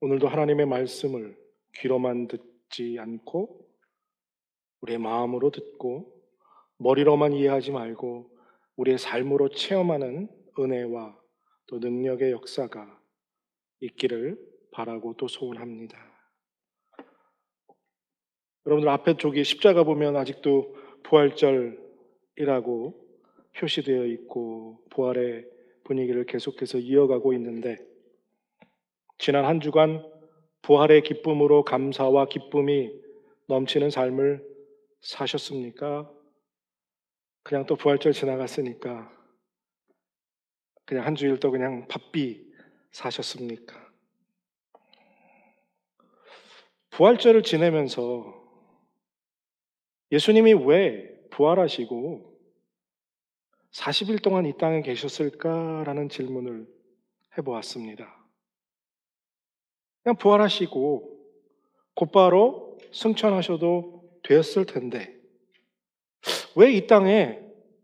오늘도 하나님의 말씀을 귀로만 듣지 않고 우리의 마음으로 듣고 머리로만 이해하지 말고 우리의 삶으로 체험하는 은혜와 또 능력의 역사가 있기를 바라고 또 소원합니다. 여러분들 앞에 쪽에 십자가 보면 아직도 부활절이라고 표시되어 있고 부활의 분위기를 계속해서 이어가고 있는데, 지난 한 주간 부활의 기쁨으로 감사와 기쁨이 넘치는 삶을 사셨습니까? 그냥 또 부활절 지나갔으니까 그냥 한 주일 또 그냥 바삐 사셨습니까? 부활절을 지내면서 예수님이 왜 부활하시고 40일 동안 이 땅에 계셨을까라는 질문을 해보았습니다. 그냥 부활하시고 곧바로 승천하셔도 되었을 텐데 왜 이 땅에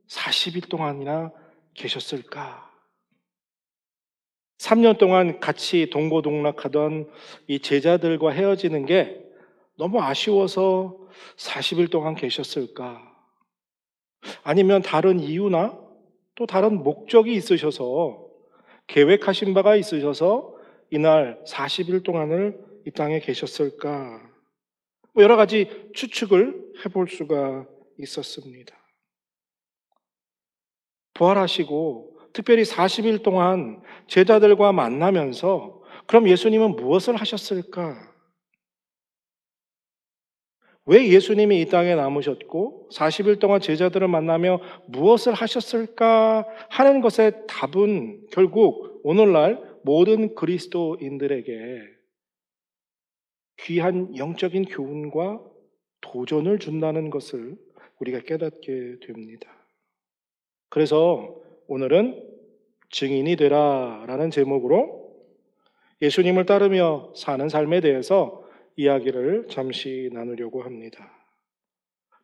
40일 동안이나 계셨을까? 3년 동안 같이 동고동락하던 이 제자들과 헤어지는 게 너무 아쉬워서 40일 동안 계셨을까? 아니면 다른 이유나 또 다른 목적이 있으셔서, 계획하신 바가 있으셔서 이날 40일 동안을 이 땅에 계셨을까? 여러 가지 추측을 해볼 수가 있었습니다. 부활하시고 특별히 40일 동안 제자들과 만나면서 그럼 예수님은 무엇을 하셨을까? 왜 예수님이 이 땅에 남으셨고 40일 동안 제자들을 만나며 무엇을 하셨을까 하는 것의 답은 결국 오늘날 모든 그리스도인들에게 귀한 영적인 교훈과 도전을 준다는 것을 우리가 깨닫게 됩니다. 그래서 오늘은 증인이 되라 라는 제목으로 예수님을 따르며 사는 삶에 대해서 이야기를 잠시 나누려고 합니다.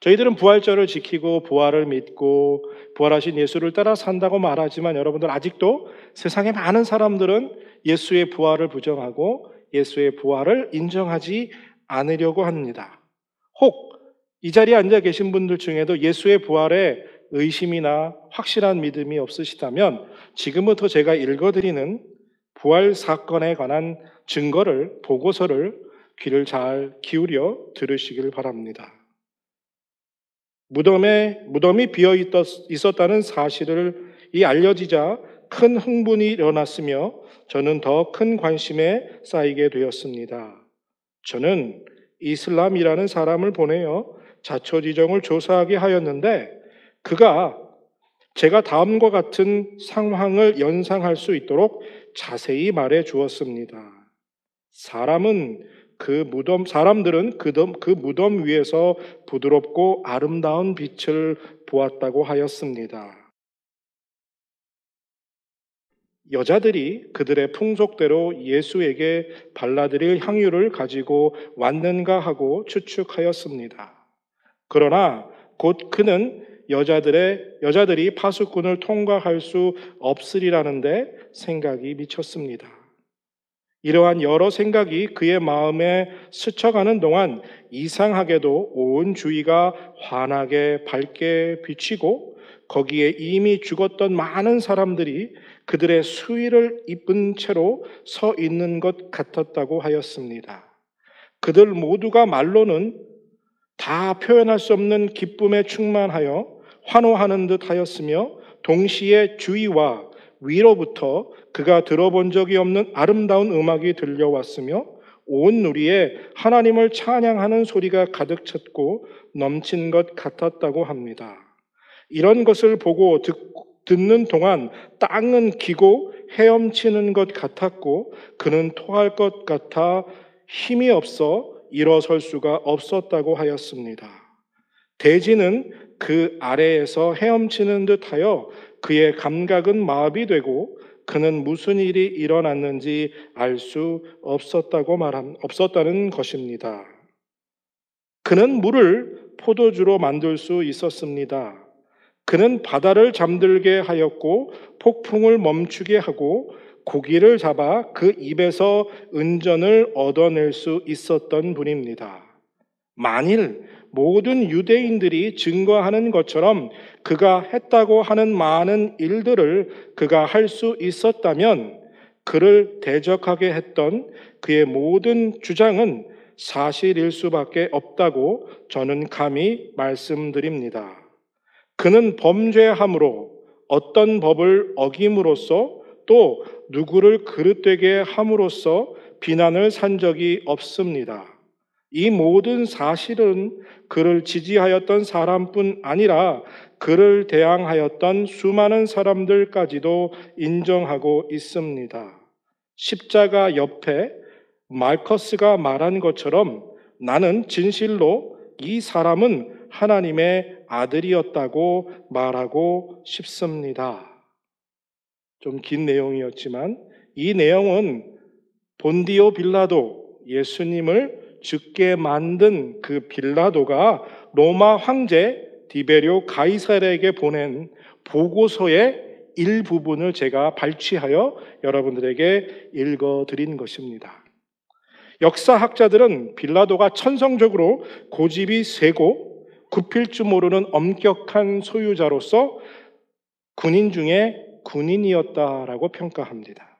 저희들은 부활절을 지키고 부활을 믿고 부활하신 예수를 따라 산다고 말하지만, 여러분들 아직도 세상의 많은 사람들은 예수의 부활을 부정하고 예수의 부활을 인정하지 않으려고 합니다. 혹 이 자리에 앉아 계신 분들 중에도 예수의 부활에 의심이나 확실한 믿음이 없으시다면 지금부터 제가 읽어드리는 부활 사건에 관한 증거를, 보고서를 귀를 잘 기울여 들으시길 바랍니다. 무덤이 비어 있었다는 사실을 알려지자 큰 흥분이 일어났으며 저는 더 큰 관심에 쌓이게 되었습니다. 저는 이슬람이라는 사람을 보내어 자초지종을 조사하게 하였는데 그가 제가 다음과 같은 상황을 연상할 수 있도록 자세히 말해 주었습니다. 사람들은 그 무덤 위에서 부드럽고 아름다운 빛을 보았다고 하였습니다. 여자들이 그들의 풍속대로 예수에게 발라드릴 향유를 가지고 왔는가 하고 추측하였습니다. 그러나 곧 그는 여자들이 파수꾼을 통과할 수 없으리라는데 생각이 미쳤습니다. 이러한 여러 생각이 그의 마음에 스쳐가는 동안 이상하게도 온 주위가 환하게 밝게 비치고 거기에 이미 죽었던 많은 사람들이 그들의 수의를 입은 채로 서 있는 것 같았다고 하였습니다. 그들 모두가 말로는 다 표현할 수 없는 기쁨에 충만하여 환호하는 듯 하였으며 동시에 주위와 위로부터 그가 들어본 적이 없는 아름다운 음악이 들려왔으며 온 누리에 하나님을 찬양하는 소리가 가득 찼고 넘친 것 같았다고 합니다. 이런 것을 보고 듣는 동안 땅은 기고 헤엄치는 것 같았고 그는 토할 것 같아 힘이 없어 일어설 수가 없었다고 하였습니다. 대지는 그 아래에서 헤엄치는 듯하여 그의 감각은 마비되고 그는 무슨 일이 일어났는지 알 수 없었다는 것입니다. 그는 물을 포도주로 만들 수 있었습니다. 그는 바다를 잠들게 하였고 폭풍을 멈추게 하고 고기를 잡아 그 입에서 은전을 얻어낼 수 있었던 분입니다. 만일 모든 유대인들이 증거하는 것처럼 그가 했다고 하는 많은 일들을 그가 할 수 있었다면 그를 대적하게 했던 그의 모든 주장은 사실일 수밖에 없다고 저는 감히 말씀드립니다. 그는 범죄함으로 어떤 법을 어김으로써 또 누구를 그릇되게 함으로써 비난을 산 적이 없습니다. 이 모든 사실은 그를 지지하였던 사람뿐 아니라 그를 대항하였던 수많은 사람들까지도 인정하고 있습니다. 십자가 옆에 말커스가 말한 것처럼 나는 진실로 이 사람은 하나님의 아들이었다고 말하고 싶습니다. 좀 긴 내용이었지만 이 내용은 본디오 빌라도, 예수님을 죽게 만든 그 빌라도가 로마 황제 디베리오 가이사르에게 보낸 보고서의 일부분을 제가 발췌하여 여러분들에게 읽어드린 것입니다. 역사학자들은 빌라도가 천성적으로 고집이 세고 굽힐 줄 모르는 엄격한 소유자로서 군인 중에 군인이었다라고 평가합니다.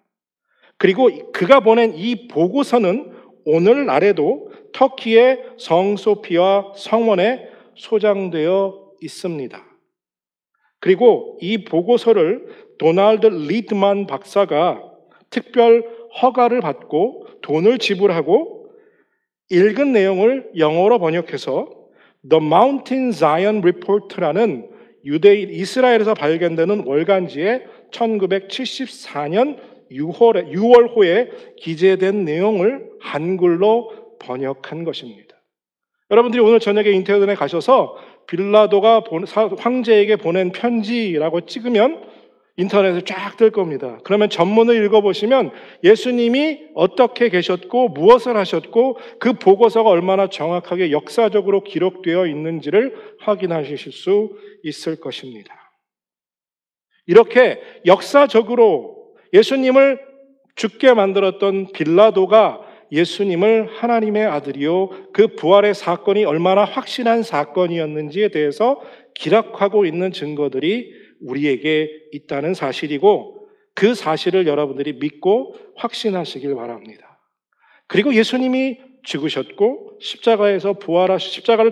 그리고 그가 보낸 이 보고서는 오늘날에도 터키의 성소피아 성원에 소장되어 있습니다. 그리고 이 보고서를 도널드 리드만 박사가 특별 허가를 받고 돈을 지불하고 읽은 내용을 영어로 번역해서 The Mountain Zion Report라는 유대인 이스라엘에서 발견되는 월간지에 1974년 6월호에 기재된 내용을 한글로 번역한 것입니다. 여러분들이 오늘 저녁에 인터넷에 가셔서 빌라도가 황제에게 보낸 편지라고 찍으면 인터넷에 쫙 뜰 겁니다. 그러면 전문을 읽어보시면 예수님이 어떻게 계셨고 무엇을 하셨고 그 보고서가 얼마나 정확하게 역사적으로 기록되어 있는지를 확인하실 수 있을 것입니다. 이렇게 역사적으로 예수님을 죽게 만들었던 빌라도가 예수님을 하나님의 아들이요 그 부활의 사건이 얼마나 확실한 사건이었는지에 대해서 기록하고 있는 증거들이 우리에게 있다는 사실이고 그 사실을 여러분들이 믿고 확신하시길 바랍니다. 그리고 예수님이 죽으셨고 십자가를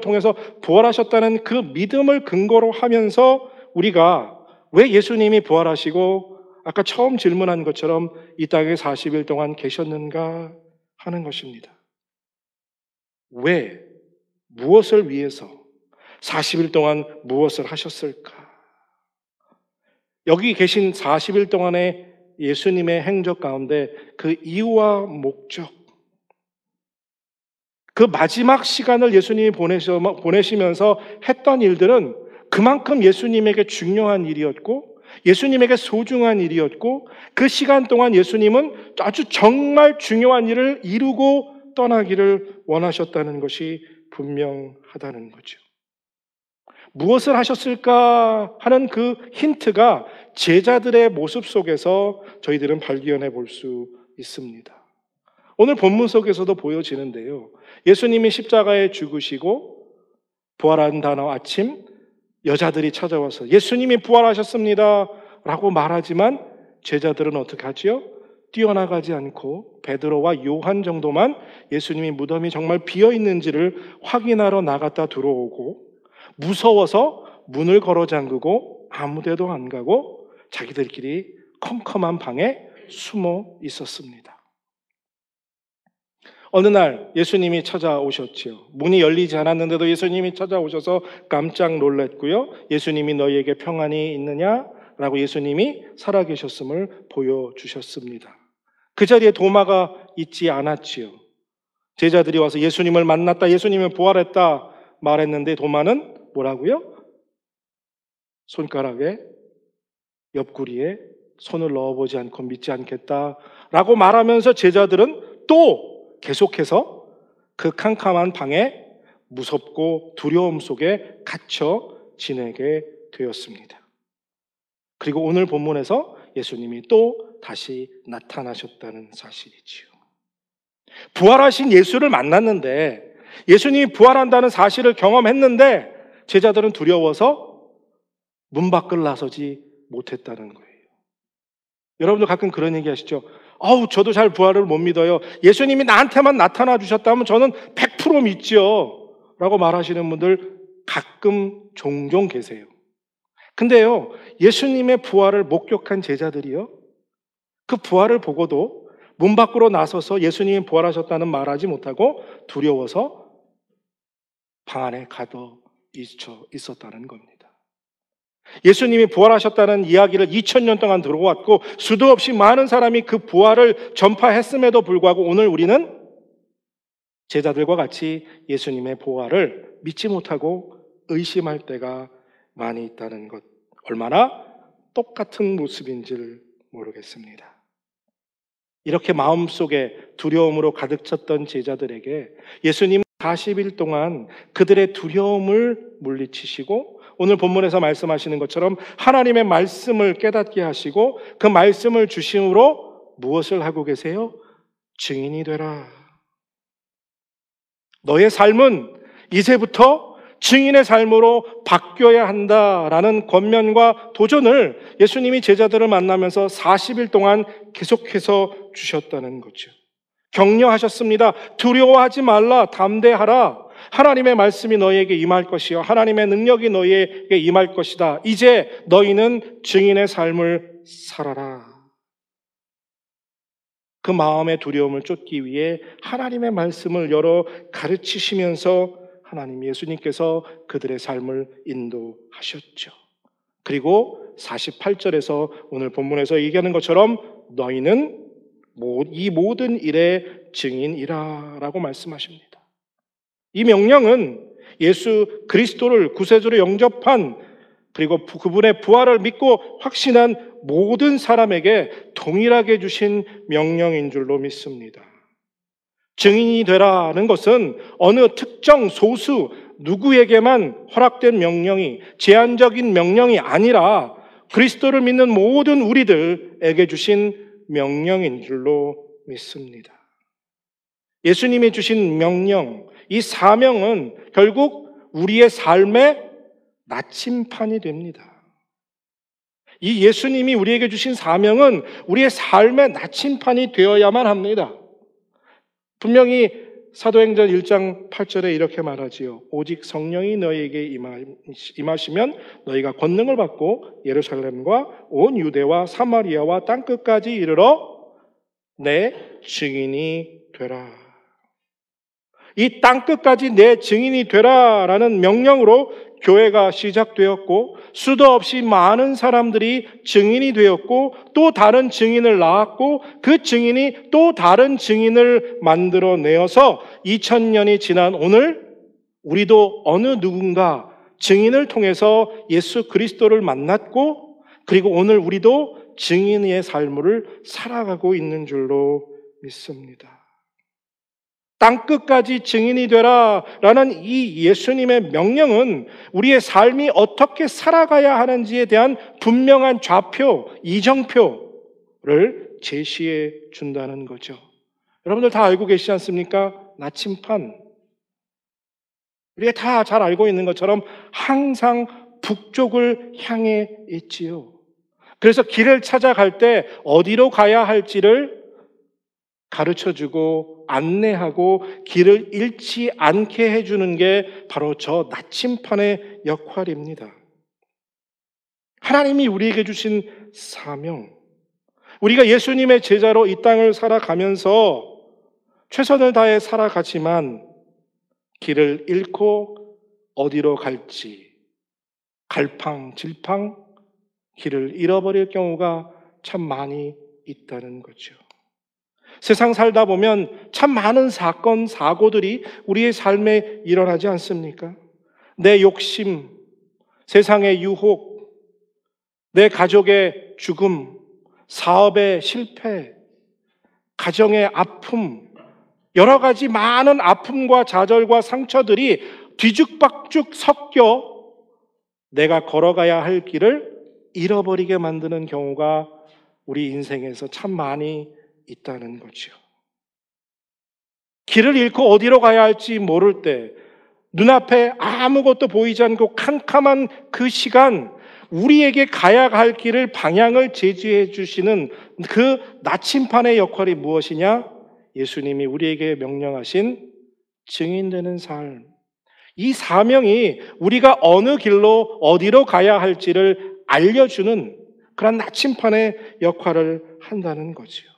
통해서 부활하셨다는 그 믿음을 근거로 하면서 우리가 왜 예수님이 부활하시고 아까 처음 질문한 것처럼 이 땅에 40일 동안 계셨는가 하는 것입니다. 왜? 무엇을 위해서 40일 동안 무엇을 하셨을까? 여기 계신 40일 동안의 예수님의 행적 가운데 그 이유와 목적, 그 마지막 시간을 예수님이 보내시면서 했던 일들은 그만큼 예수님에게 중요한 일이었고 예수님에게 소중한 일이었고 그 시간 동안 예수님은 아주 정말 중요한 일을 이루고 떠나기를 원하셨다는 것이 분명하다는 거죠. 무엇을 하셨을까 하는 그 힌트가 제자들의 모습 속에서 저희들은 발견해 볼 수 있습니다. 오늘 본문 속에서도 보여지는데요. 예수님이 십자가에 죽으시고 부활한 다음 아침 여자들이 찾아와서 예수님이 부활하셨습니다 라고 말하지만 제자들은 어떻게 하지요? 뛰어나가지 않고 베드로와 요한 정도만 예수님이 무덤이 정말 비어있는지를 확인하러 나갔다 들어오고 무서워서 문을 걸어 잠그고 아무 데도 안 가고 자기들끼리 컴컴한 방에 숨어 있었습니다. 어느 날 예수님이 찾아오셨지요. 문이 열리지 않았는데도 예수님이 찾아오셔서 깜짝 놀랐고요. 예수님이 너희에게 평안이 있느냐? 라고 예수님이 살아계셨음을 보여주셨습니다. 그 자리에 도마가 있지 않았지요. 제자들이 와서 예수님을 만났다, 예수님을 부활했다 말했는데 도마는 뭐라고요? 손가락에 옆구리에 손을 넣어보지 않고 믿지 않겠다라고 말하면서 제자들은 또 계속해서 그 캄캄한 방에 무섭고 두려움 속에 갇혀 지내게 되었습니다. 그리고 오늘 본문에서 예수님이 또 다시 나타나셨다는 사실이지요. 부활하신 예수를 만났는데, 예수님이 부활한다는 사실을 경험했는데 제자들은 두려워서 문 밖을 나서지 못했다는 거예요. 여러분들 가끔 그런 얘기 하시죠? 저도 잘 부활을 못 믿어요. 예수님이 나한테만 나타나 주셨다면 저는 100% 믿지요. 라고 말하시는 분들 가끔 종종 계세요. 근데요, 예수님의 부활을 목격한 제자들이요, 그 부활을 보고도 문 밖으로 나서서 예수님이 부활하셨다는 말하지 못하고 두려워서 방 안에 가둬 있었다는 겁니다. 예수님이 부활하셨다는 이야기를 2000년 동안 들어왔고 수도 없이 많은 사람이 그 부활을 전파했음에도 불구하고 오늘 우리는 제자들과 같이 예수님의 부활을 믿지 못하고 의심할 때가 많이 있다는 것, 얼마나 똑같은 모습인지를 모르겠습니다. 이렇게 마음속에 두려움으로 가득 찼던 제자들에게 예수님은 40일 동안 그들의 두려움을 물리치시고 오늘 본문에서 말씀하시는 것처럼 하나님의 말씀을 깨닫게 하시고 그 말씀을 주심으로 무엇을 하고 계세요? 증인이 되라. 너의 삶은 이제부터 증인의 삶으로 바뀌어야 한다라는 권면과 도전을 예수님이 제자들을 만나면서 40일 동안 계속해서 주셨다는 거죠. 격려하셨습니다. 두려워하지 말라, 담대하라. 하나님의 말씀이 너희에게 임할 것이요 하나님의 능력이 너희에게 임할 것이다. 이제 너희는 증인의 삶을 살아라. 그 마음의 두려움을 쫓기 위해 하나님의 말씀을 여러 가르치시면서 하나님 예수님께서 그들의 삶을 인도하셨죠. 그리고 48절에서 오늘 본문에서 얘기하는 것처럼 너희는 이 모든 일의 증인이라 라고 말씀하십니다. 이 명령은 예수 그리스도를 구세주로 영접한 그리고 그분의 부활을 믿고 확신한 모든 사람에게 동일하게 주신 명령인 줄로 믿습니다. 증인이 되라는 것은 어느 특정 소수 누구에게만 허락된 명령이, 제한적인 명령이 아니라 그리스도를 믿는 모든 우리들에게 주신 명령인 줄로 믿습니다. 예수님이 주신 명령, 이 사명은 결국 우리의 삶의 나침판이 됩니다. 이 예수님이 우리에게 주신 사명은 우리의 삶의 나침판이 되어야만 합니다. 분명히 사도행전 1장 8절에 이렇게 말하지요. 오직 성령이 너희에게 임하시면 너희가 권능을 받고 예루살렘과 온 유대와 사마리아와 땅끝까지 이르러 내 증인이 되라. 이 땅끝까지 내 증인이 되라라는 명령으로 교회가 시작되었고 수도 없이 많은 사람들이 증인이 되었고 또 다른 증인을 낳았고 그 증인이 또 다른 증인을 만들어내어서 2000년이 지난 오늘 우리도 어느 누군가 증인을 통해서 예수 그리스도를 만났고 그리고 오늘 우리도 증인의 삶을 살아가고 있는 줄로 믿습니다. 땅끝까지 증인이 되라 라는 이 예수님의 명령은 우리의 삶이 어떻게 살아가야 하는지에 대한 분명한 좌표, 이정표를 제시해 준다는 거죠. 여러분들 다 알고 계시지 않습니까? 나침판. 우리가 다 잘 알고 있는 것처럼 항상 북쪽을 향해 있지요. 그래서 길을 찾아갈 때 어디로 가야 할지를 가르쳐주고 안내하고 길을 잃지 않게 해주는 게 바로 저 나침판의 역할입니다. 하나님이 우리에게 주신 사명, 우리가 예수님의 제자로 이 땅을 살아가면서 최선을 다해 살아가지만 길을 잃고 어디로 갈지 갈팡질팡 길을 잃어버릴 경우가 참 많이 있다는 거죠. 세상 살다 보면 참 많은 사건, 사고들이 우리의 삶에 일어나지 않습니까? 내 욕심, 세상의 유혹, 내 가족의 죽음, 사업의 실패, 가정의 아픔, 여러 가지 많은 아픔과 좌절과 상처들이 뒤죽박죽 섞여 내가 걸어가야 할 길을 잃어버리게 만드는 경우가 우리 인생에서 참 많이 있다는 거죠. 길을 잃고 어디로 가야 할지 모를 때, 눈앞에 아무것도 보이지 않고 캄캄한 그 시간, 우리에게 가야 할 길을 방향을 제시해 주시는 그 나침판의 역할이 무엇이냐? 예수님이 우리에게 명령하신 증인되는 삶. 이 사명이 우리가 어느 길로 어디로 가야 할지를 알려주는 그런 나침판의 역할을 한다는 거지요.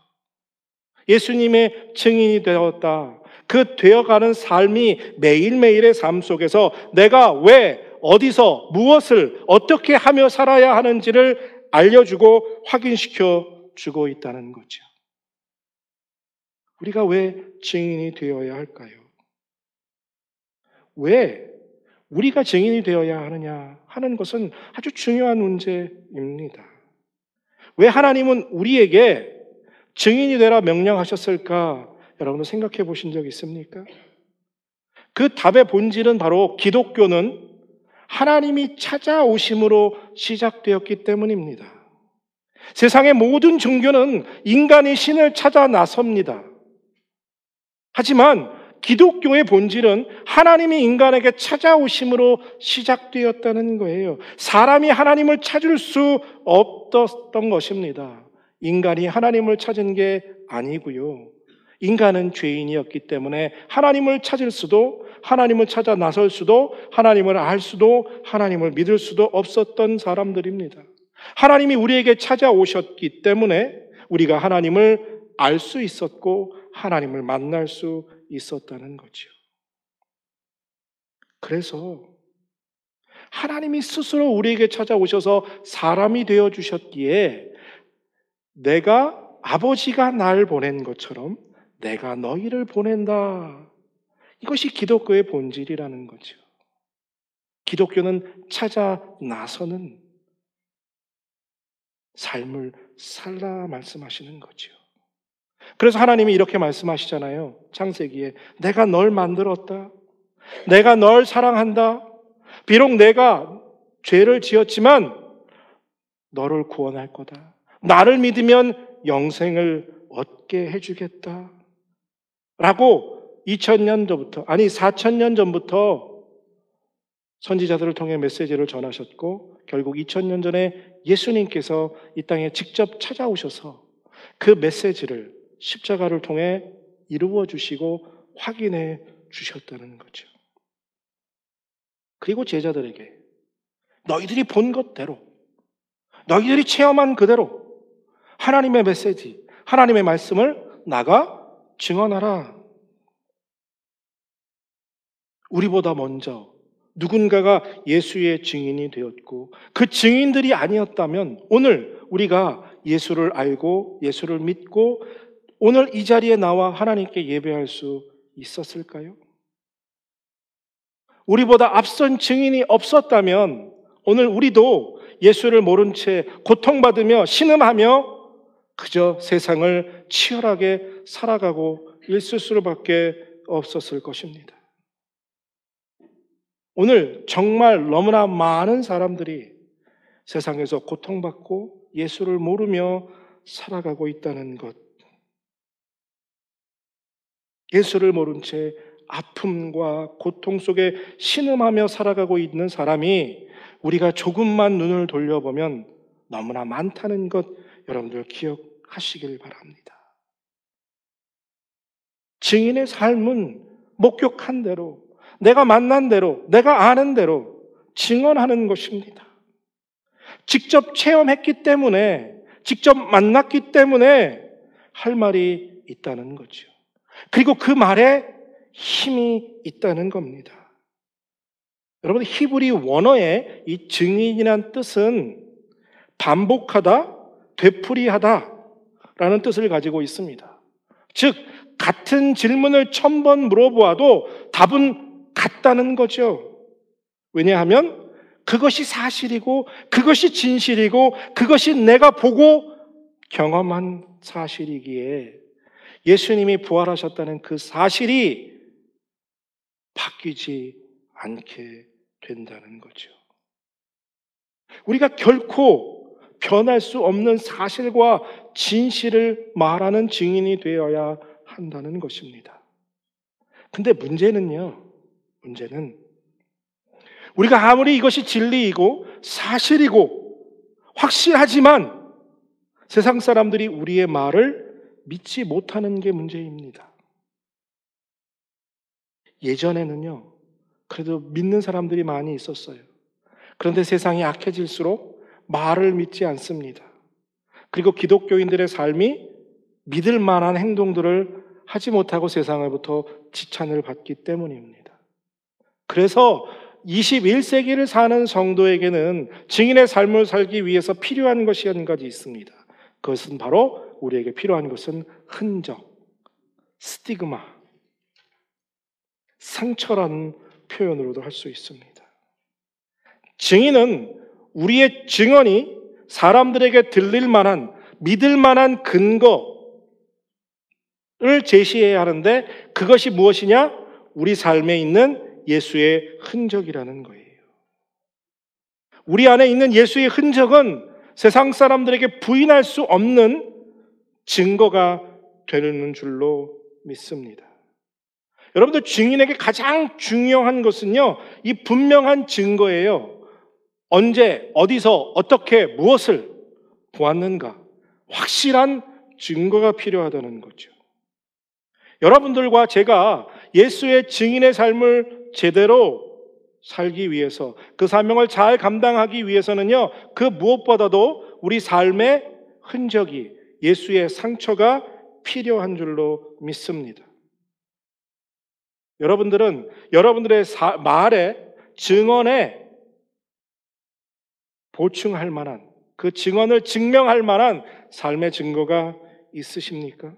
예수님의 증인이 되었다. 그 되어가는 삶이 매일매일의 삶 속에서 내가 왜, 어디서, 무엇을 어떻게 하며 살아야 하는지를 알려주고 확인시켜 주고 있다는 거죠. 우리가 왜 증인이 되어야 할까요? 왜 우리가 증인이 되어야 하느냐 하는 것은 아주 중요한 문제입니다. 왜 하나님은 우리에게 증인이 되라 명령하셨을까? 여러분은 생각해 보신 적 있습니까? 그 답의 본질은 바로 기독교는 하나님이 찾아오심으로 시작되었기 때문입니다. 세상의 모든 종교는 인간이 신을 찾아 나섭니다. 하지만 기독교의 본질은 하나님이 인간에게 찾아오심으로 시작되었다는 거예요. 사람이 하나님을 찾을 수 없었던 것입니다. 인간이 하나님을 찾은 게 아니고요. 인간은 죄인이었기 때문에 하나님을 찾을 수도, 하나님을 찾아 나설 수도, 하나님을 알 수도, 하나님을 믿을 수도 없었던 사람들입니다. 하나님이 우리에게 찾아오셨기 때문에 우리가 하나님을 알 수 있었고 하나님을 만날 수 있었다는 거죠. 그래서 하나님이 스스로 우리에게 찾아오셔서 사람이 되어 주셨기에 내가 아버지가 날 보낸 것처럼 내가 너희를 보낸다. 이것이 기독교의 본질이라는 거죠. 기독교는 찾아 나서는 삶을 살라 말씀하시는 거죠. 그래서 하나님이 이렇게 말씀하시잖아요. 창세기에 내가 널 만들었다. 내가 널 사랑한다. 비록 내가 죄를 지었지만 너를 구원할 거다. 나를 믿으면 영생을 얻게 해주겠다. 라고 2000년 전부터, 아니 4000년 전부터 선지자들을 통해 메시지를 전하셨고 결국 2000년 전에 예수님께서 이 땅에 직접 찾아오셔서 그 메시지를 십자가를 통해 이루어 주시고 확인해 주셨다는 거죠. 그리고 제자들에게 너희들이 본 것대로, 너희들이 체험한 그대로 하나님의 메시지, 하나님의 말씀을 나가 증언하라. 우리보다 먼저 누군가가 예수의 증인이 되었고 그 증인들이 아니었다면 오늘 우리가 예수를 알고 예수를 믿고 오늘 이 자리에 나와 하나님께 예배할 수 있었을까요? 우리보다 앞선 증인이 없었다면 오늘 우리도 예수를 모른 채 고통받으며 신음하며 그저 세상을 치열하게 살아가고 있을 수밖에 없었을 것입니다. 오늘 정말 너무나 많은 사람들이 세상에서 고통받고 예수를 모르며 살아가고 있다는 것. 예수를 모른 채 아픔과 고통 속에 신음하며 살아가고 있는 사람이 우리가 조금만 눈을 돌려보면 너무나 많다는 것 여러분들 기억하시길 바랍니다. 증인의 삶은 목격한 대로, 내가 만난 대로, 내가 아는 대로 증언하는 것입니다. 직접 체험했기 때문에, 직접 만났기 때문에 할 말이 있다는 거죠. 그리고 그 말에 힘이 있다는 겁니다. 여러분, 히브리 원어의 이 증인이란 뜻은 반복하다, 되풀이하다 라는 뜻을 가지고 있습니다. 즉, 같은 질문을 1000번 물어보아도 답은 같다는 거죠. 왜냐하면 그것이 사실이고 그것이 진실이고 그것이 내가 보고 경험한 사실이기에 예수님이 부활하셨다는 그 사실이 바뀌지 않게 된다는 거죠. 우리가 결코 변할 수 없는 사실과 진실을 말하는 증인이 되어야 한다는 것입니다. 근데 문제는 우리가 아무리 이것이 진리이고 사실이고 확실하지만 세상 사람들이 우리의 말을 믿지 못하는 게 문제입니다. 예전에는요, 그래도 믿는 사람들이 많이 있었어요. 그런데 세상이 악해질수록 말을 믿지 않습니다. 그리고 기독교인들의 삶이 믿을 만한 행동들을 하지 못하고 세상으로부터 지탄을 받기 때문입니다. 그래서 21세기를 사는 성도에게는 증인의 삶을 살기 위해서 필요한 것이 한 가지 있습니다. 그것은 바로 우리에게 필요한 것은 흔적, 스티그마, 상처라는 표현으로도 할 수 있습니다. 증인은 우리의 증언이 사람들에게 들릴 만한, 믿을 만한 근거를 제시해야 하는데 그것이 무엇이냐? 우리 삶에 있는 예수의 흔적이라는 거예요. 우리 안에 있는 예수의 흔적은 세상 사람들에게 부인할 수 없는 증거가 되는 줄로 믿습니다. 여러분들, 증인에게 가장 중요한 것은요, 이 분명한 증거예요. 언제, 어디서, 어떻게, 무엇을 보았는가, 확실한 증거가 필요하다는 거죠. 여러분들과 제가 예수의 증인의 삶을 제대로 살기 위해서, 그 사명을 잘 감당하기 위해서는요, 그 무엇보다도 우리 삶의 흔적이, 예수의 상처가 필요한 줄로 믿습니다. 여러분들은 여러분들의 말에, 증언에 보충할 만한, 그 증언을 증명할 만한 삶의 증거가 있으십니까?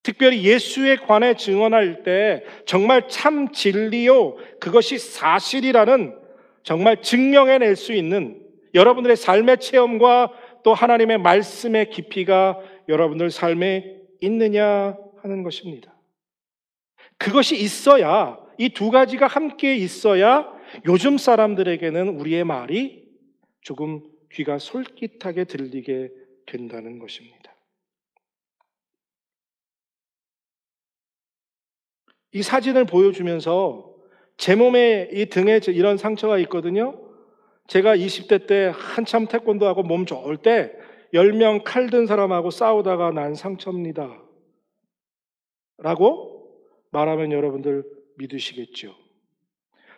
특별히 예수에 관해 증언할 때 정말 참 진리요, 그것이 사실이라는 정말 증명해낼 수 있는 여러분들의 삶의 체험과 또 하나님의 말씀의 깊이가 여러분들 삶에 있느냐 하는 것입니다. 그것이 있어야, 이 두 가지가 함께 있어야 요즘 사람들에게는 우리의 말이 조금 귀가 솔깃하게 들리게 된다는 것입니다. 이 사진을 보여주면서 제 몸에, 이 등에 이런 상처가 있거든요. 제가 20대 때 한참 태권도하고 몸 좋을 때 10명 칼 든 사람하고 싸우다가 난 상처입니다 라고 말하면 여러분들 믿으시겠죠?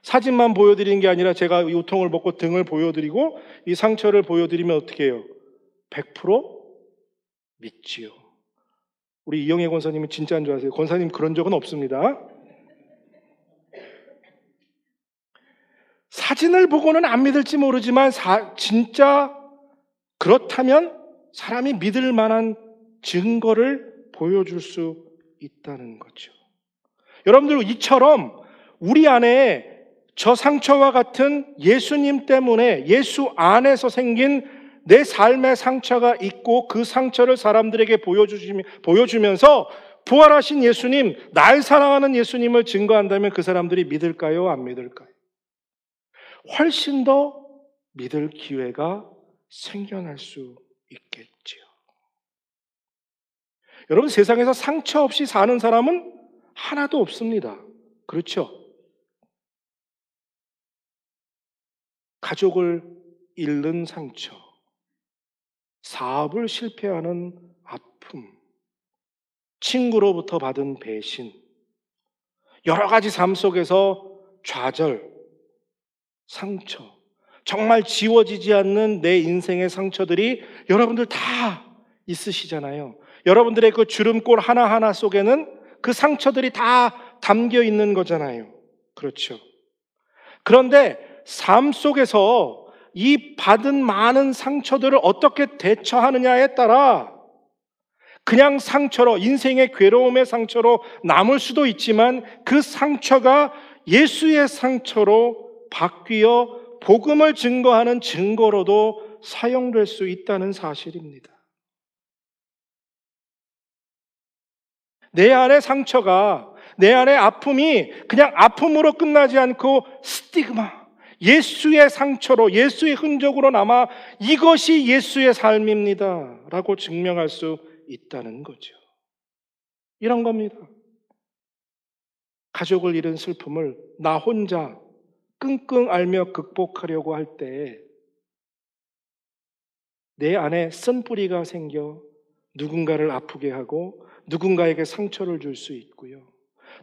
사진만 보여드리는 게 아니라 제가 이 우통을 벗고 등을 보여드리고 이 상처를 보여드리면 어떻게 해요? 100% 믿지요. 우리 이영애 권사님은 진짜인 줄 아세요? 권사님 그런 적은 없습니다. 사진을 보고는 안 믿을지 모르지만 진짜 그렇다면 사람이 믿을 만한 증거를 보여줄 수 있다는 거죠. 여러분들, 이처럼 우리 안에 저 상처와 같은 예수님 때문에 예수 안에서 생긴 내 삶의 상처가 있고 그 상처를 사람들에게 보여주면서 부활하신 예수님, 날 사랑하는 예수님을 증거한다면 그 사람들이 믿을까요? 안 믿을까요? 훨씬 더 믿을 기회가 생겨날 수 있겠지요. 여러분, 세상에서 상처 없이 사는 사람은 하나도 없습니다. 그렇죠? 가족을 잃는 상처, 사업을 실패하는 아픔, 친구로부터 받은 배신, 여러 가지 삶 속에서 좌절, 상처, 정말 지워지지 않는 내 인생의 상처들이 여러분들 다 있으시잖아요. 여러분들의 그 주름골 하나하나 속에는 그 상처들이 다 담겨 있는 거잖아요. 그렇죠? 그런데 삶 속에서 이 받은 많은 상처들을 어떻게 대처하느냐에 따라 그냥 상처로, 인생의 괴로움의 상처로 남을 수도 있지만 그 상처가 예수의 상처로 바뀌어 복음을 증거하는 증거로도 사용될 수 있다는 사실입니다. 내 안의 상처가, 내 안의 아픔이 그냥 아픔으로 끝나지 않고 스티그마, 예수의 상처로, 예수의 흔적으로 남아 이것이 예수의 삶입니다 라고 증명할 수 있다는 거죠. 이런 겁니다. 가족을 잃은 슬픔을 나 혼자 끙끙 앓며 극복하려고 할 때 내 안에 쓴뿌리가 생겨 누군가를 아프게 하고 누군가에게 상처를 줄 수 있고요.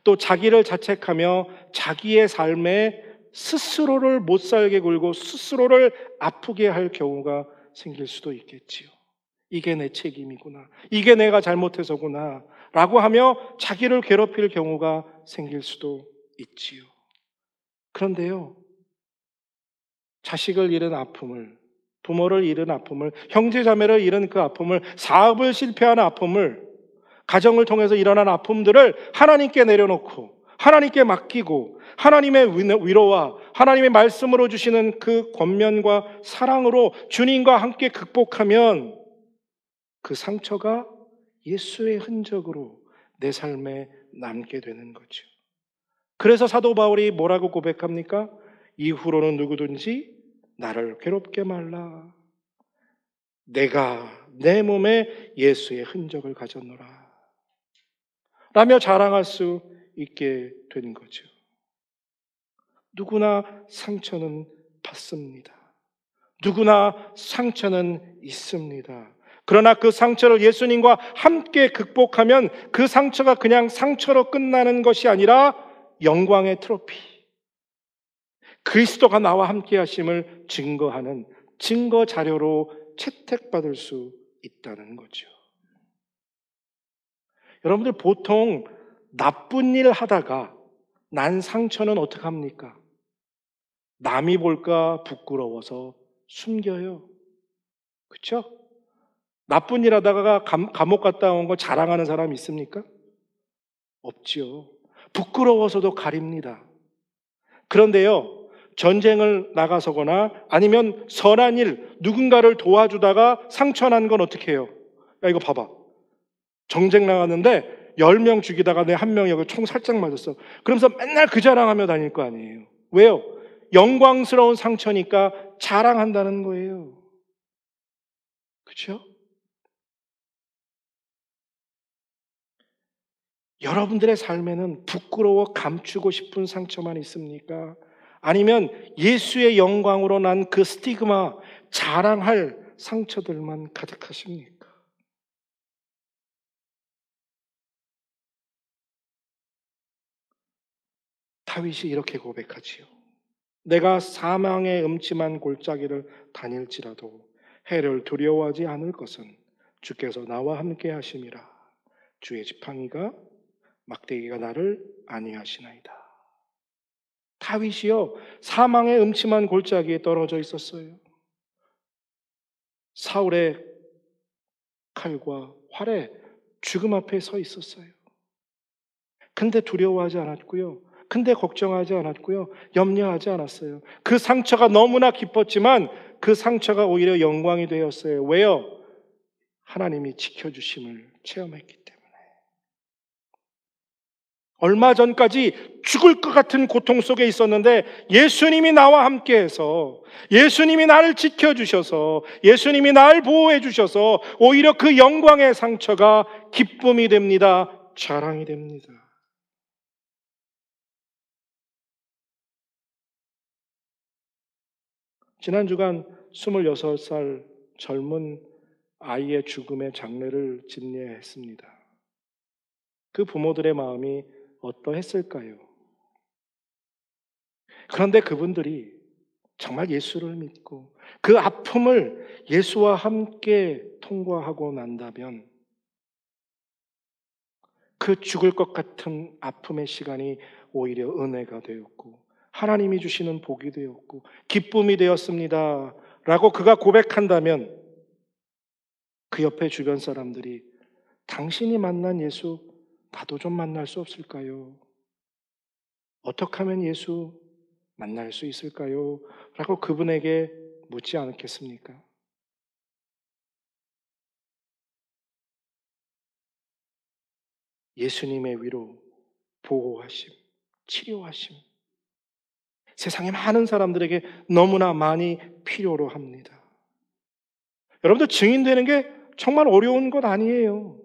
또 자기를 자책하며 자기의 삶에 스스로를 못 살게 굴고 스스로를 아프게 할 경우가 생길 수도 있겠지요. 이게 내 책임이구나. 이게 내가 잘못해서구나. 라고 하며 자기를 괴롭힐 경우가 생길 수도 있지요. 그런데요, 자식을 잃은 아픔을, 부모를 잃은 아픔을, 형제자매를 잃은 그 아픔을, 사업을 실패한 아픔을, 가정을 통해서 일어난 아픔들을 하나님께 내려놓고 하나님께 맡기고 하나님의 위로와 하나님의 말씀으로 주시는 그 권면과 사랑으로 주님과 함께 극복하면 그 상처가 예수의 흔적으로 내 삶에 남게 되는 거죠. 그래서 사도 바울이 뭐라고 고백합니까? 이후로는 누구든지 나를 괴롭게 말라. 내가 내 몸에 예수의 흔적을 가졌노라 라며 자랑할 수 있게 된 거죠. 누구나 상처는 받습니다. 누구나 상처는 있습니다. 그러나 그 상처를 예수님과 함께 극복하면 그 상처가 그냥 상처로 끝나는 것이 아니라 영광의 트로피, 그리스도가 나와 함께 하심을 증거하는 증거 자료로 채택받을 수 있다는 거죠. 여러분들 보통 나쁜 일 하다가 난 상처는 어떻게 합니까? 남이 볼까 부끄러워서 숨겨요. 그렇죠? 나쁜 일 하다가 감옥 갔다 온 거 자랑하는 사람 있습니까? 없지요. 부끄러워서도 가립니다. 그런데요, 전쟁을 나가서거나 아니면 선한 일, 누군가를 도와주다가 상처 난 건 어떻게 해요? 야, 이거 봐봐. 정쟁 나갔는데 10명 죽이다가 내 한 명이 여기 총 살짝 맞았어. 그러면서 맨날 그 자랑하며 다닐 거 아니에요. 왜요? 영광스러운 상처니까 자랑한다는 거예요. 그렇죠? 여러분들의 삶에는 부끄러워 감추고 싶은 상처만 있습니까? 아니면 예수의 영광으로 난 그 스티그마, 자랑할 상처들만 가득하십니까? 다윗이 이렇게 고백하지요. 내가 사망의 음침한 골짜기를 다닐지라도 해를 두려워하지 않을 것은 주께서 나와 함께 하심이라. 주의 지팡이가 막대기가 나를 안위하시나이다. 다윗이요, 사망의 음침한 골짜기에 떨어져 있었어요. 사울의 칼과 활에 죽음 앞에 서 있었어요. 근데 두려워하지 않았고요. 근데 걱정하지 않았고요. 염려하지 않았어요. 그 상처가 너무나 깊었지만 그 상처가 오히려 영광이 되었어요. 왜요? 하나님이 지켜주심을 체험했기 때문에. 얼마 전까지 죽을 것 같은 고통 속에 있었는데 예수님이 나와 함께해서, 예수님이 나를 지켜주셔서, 예수님이 나를 보호해 주셔서 오히려 그 영광의 상처가 기쁨이 됩니다. 자랑이 됩니다. 지난 주간 26살 젊은 아이의 죽음의 장례를 집례했습니다. 그 부모들의 마음이 어떠했을까요? 그런데 그분들이 정말 예수를 믿고 그 아픔을 예수와 함께 통과하고 난다면 그 죽을 것 같은 아픔의 시간이 오히려 은혜가 되었고 하나님이 주시는 복이 되었고 기쁨이 되었습니다 라고 그가 고백한다면 그 옆에 주변 사람들이 당신이 만난 예수 나도 좀 만날 수 없을까요? 어떻게 하면 예수 만날 수 있을까요? 라고 그분에게 묻지 않겠습니까? 예수님의 위로, 보호하심, 치료하심, 세상의 많은 사람들에게 너무나 많이 필요로 합니다. 여러분들 증인되는 게 정말 어려운 것 아니에요.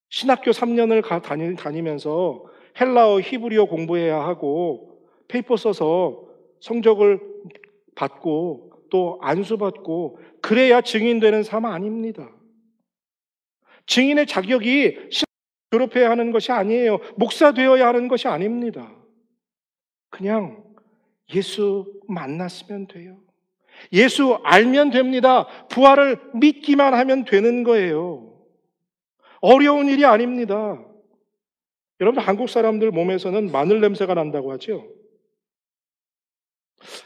신학교 3년을 다니면서 헬라어, 히브리어 공부해야 하고 페이퍼 써서 성적을 받고 또 안수받고 그래야 증인되는 삶 아닙니다. 증인의 자격이 신학 졸업해야 하는 것이 아니에요. 목사 되어야 하는 것이 아닙니다. 그냥 예수 만났으면 돼요. 예수 알면 됩니다. 부활을 믿기만 하면 되는 거예요. 어려운 일이 아닙니다. 여러분, 한국 사람들 몸에서는 마늘 냄새가 난다고 하죠?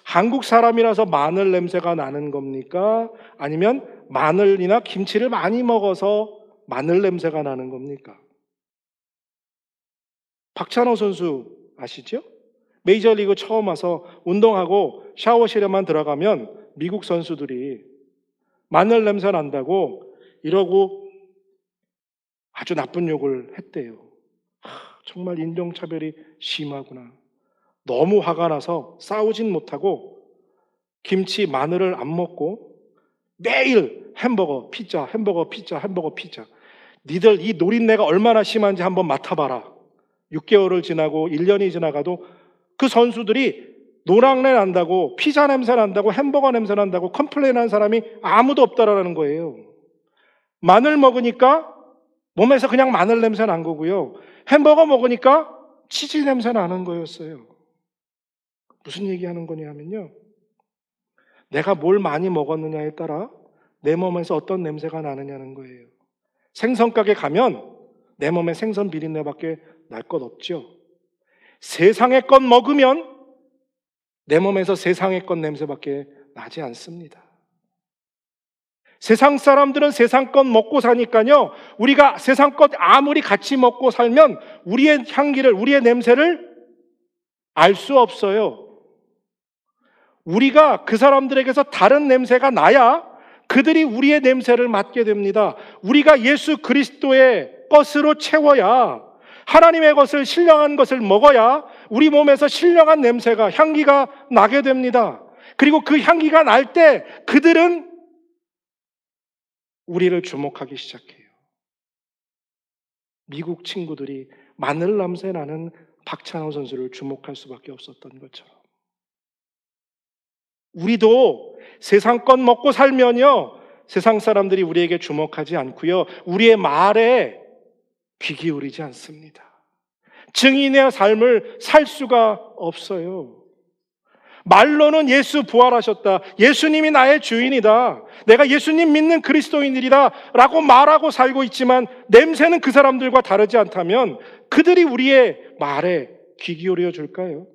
한국 사람이라서 마늘 냄새가 나는 겁니까? 아니면 마늘이나 김치를 많이 먹어서 마늘 냄새가 나는 겁니까? 박찬호 선수 아시죠? 메이저리그 처음 와서 운동하고 샤워실에만 들어가면 미국 선수들이 마늘 냄새 난다고 이러고 아주 나쁜 욕을 했대요. 정말 인종차별이 심하구나. 너무 화가 나서 싸우진 못하고 김치, 마늘을 안 먹고 매일 햄버거, 피자, 햄버거, 피자, 햄버거, 피자. 니들 이 노린내가 얼마나 심한지 한번 맡아봐라. 6개월을 지나고 1년이 지나가도 그 선수들이 노랑내 난다고, 피자 냄새 난다고, 햄버거 냄새 난다고 컴플레인하는 사람이 아무도 없다라는 거예요. 마늘 먹으니까 몸에서 그냥 마늘 냄새 난 거고요. 햄버거 먹으니까 치즈 냄새 나는 거였어요. 무슨 얘기하는 거냐면요. 내가 뭘 많이 먹었느냐에 따라 내 몸에서 어떤 냄새가 나느냐는 거예요. 생선가게 가면 내 몸에 생선 비린내밖에 날 것 없죠. 세상의 것 먹으면 내 몸에서 세상의 것 냄새밖에 나지 않습니다. 세상 사람들은 세상 것 먹고 사니까요. 우리가 세상 것 아무리 같이 먹고 살면 우리의 향기를, 우리의 냄새를 알 수 없어요. 우리가 그 사람들에게서 다른 냄새가 나야 그들이 우리의 냄새를 맡게 됩니다. 우리가 예수 그리스도의 것으로 채워야, 하나님의 것을, 신령한 것을 먹어야 우리 몸에서 신령한 냄새가, 향기가 나게 됩니다. 그리고 그 향기가 날 때 그들은 우리를 주목하기 시작해요. 미국 친구들이 마늘 냄새 나는 박찬호 선수를 주목할 수밖에 없었던 것처럼 우리도 세상 것 먹고 살면요, 세상 사람들이 우리에게 주목하지 않고요, 우리의 말에 귀 기울이지 않습니다. 증인의 삶을 살 수가 없어요. 말로는 예수 부활하셨다, 예수님이 나의 주인이다, 내가 예수님 믿는 그리스도인들이다 라고 말하고 살고 있지만 냄새는 그 사람들과 다르지 않다면 그들이 우리의 말에 귀 기울여 줄까요?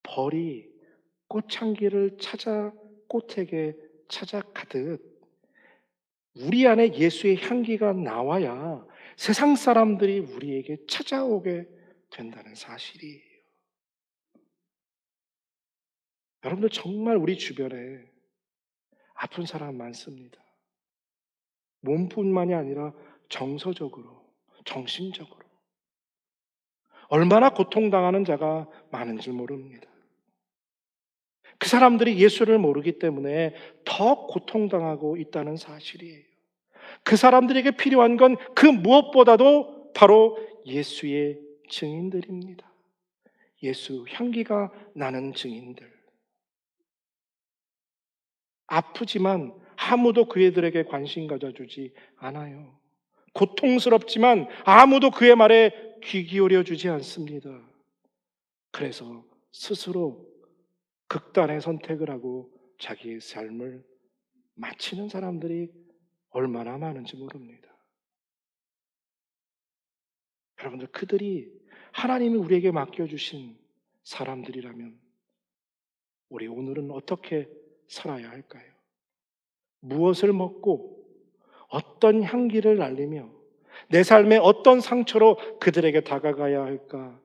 벌이 꽃향기를 찾아 꽃에게 찾아가듯 우리 안에 예수의 향기가 나와야 세상 사람들이 우리에게 찾아오게 된다는 사실이에요. 여러분들 정말 우리 주변에 아픈 사람 많습니다. 몸뿐만이 아니라 정서적으로, 정신적으로 얼마나 고통당하는 자가 많은지 모릅니다. 그 사람들이 예수를 모르기 때문에 더 고통당하고 있다는 사실이에요. 그 사람들에게 필요한 건 그 무엇보다도 바로 예수의 증인들입니다. 예수 향기가 나는 증인들. 아프지만 아무도 그애들에게 관심 가져주지 않아요. 고통스럽지만 아무도 그의 말에 귀 기울여 주지 않습니다. 그래서 스스로 극단의 선택을 하고 자기의 삶을 마치는 사람들이 얼마나 많은지 모릅니다. 여러분들, 그들이 하나님이 우리에게 맡겨주신 사람들이라면 우리 오늘은 어떻게 살아야 할까요? 무엇을 먹고 어떤 향기를 날리며 내 삶의 어떤 상처로 그들에게 다가가야 할까?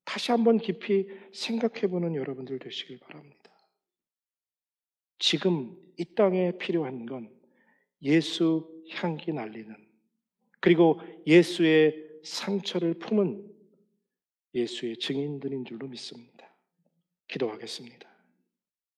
다시 한번 깊이 생각해보는 여러분들 되시길 바랍니다. 지금 이 땅에 필요한 건 예수 향기 날리는, 그리고 예수의 상처를 품은 예수의 증인들인 줄로 믿습니다. 기도하겠습니다.